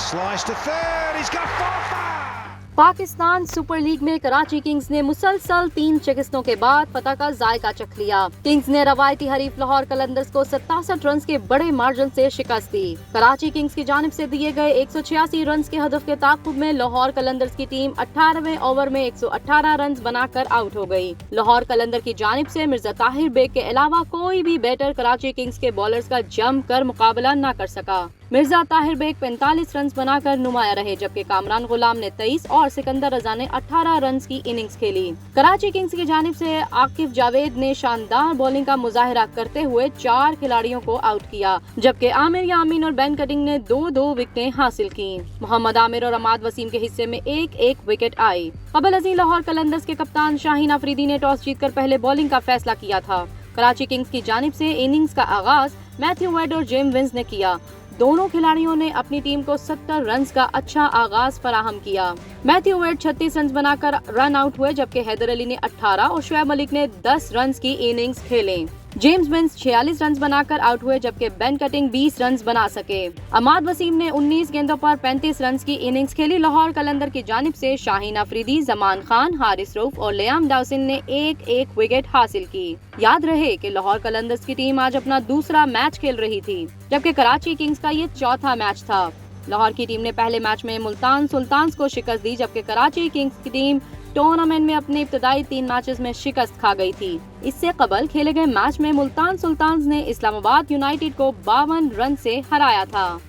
Slice to third, he's got 4. Pakistan super league में Karachi Kings ने मुसलसल 3 शिकस्तों के बाद फतह का जायका चख लिया। किंग्स ने रवायती हरीफ लाहौर कलंदर्स को 67 रन के बड़े मार्जिन से शिकस्त दी। कराची किंग्स की जानिब से दिए गए 186 रन के हदफ के ताक़ुब में लाहौर कलंदर्स की टीम 18वें ओवर में 118 रन बनाकर आउट हो गई। लाहौर कलंदर की जानिब से मिर्जा ताहिर बेग के अलावा कोई भी बैटर कराची किंग्स के बॉलर्स का जम कर मुकाबला न कर सका। मिर्जा ताहिर बेग 45 रन बनाकर नुमाया रहे, जबकि कामरान गुलाम ने 23 और सिकंदर रजा ने 18 रन की इनिंग्स खेली। कराची किंग्स की जानिब से आकिफ जावेद ने शानदार बॉलिंग का मुजाहिरा करते हुए 4 खिलाड़ियों को आउट किया, जबकि आमिर यामीन और बेन कटिंग ने 2-2 विकेटें हासिल की। मोहम्मद आमिर और अमाद वसीम के हिस्से में 1-1 विकेट आई। कबल अज़ीं लाहौर कलंदर्स के कप्तान शाहीन अफरीदी ने टॉस जीतकर पहले बॉलिंग का फैसला किया था। कराची किंग्स की जानिब से इनिंग्स का आगाज मैथ्यू वेड और जेम विंस ने किया। दोनों खिलाड़ियों ने अपनी टीम को 70 रन का अच्छा आगाज फराहम किया। मैथ्यू वेड 36 रन बनाकर रन आउट हुए, जबकि हैदर अली ने 18 और शुएब मलिक ने 10 रन की इनिंग्स खेले। जेम्स विंस 46 रन बनाकर आउट हुए, जबकि बेन कटिंग 20 रन बना सके। अमाद वसीम ने 19 गेंदों पर 35 रन की इनिंग्स खेली। लाहौर कलंदर की जानिब से शाहीन अफरीदी, जमान खान, हारिस रऊफ और लियाम डाउसन ने 1-1 विकेट हासिल की। याद रहे कि लाहौर कलंदर्स की टीम आज अपना दूसरा मैच खेल रही थी, जबकि कराची किंग्स का ये चौथा मैच था। लाहौर की टीम ने पहले मैच में मुल्तान सुल्तान्स को शिकस्त दी, जबकि कराची किंग्स की टीम टूर्नामेंट में अपने इब्तदाई 3 मैचेस में शिकस्त खा गई थी। इससे कबल खेले गए मैच में मुल्तान सुल्तान्स ने इस्लामाबाद यूनाइटेड को 52 रन से हराया था।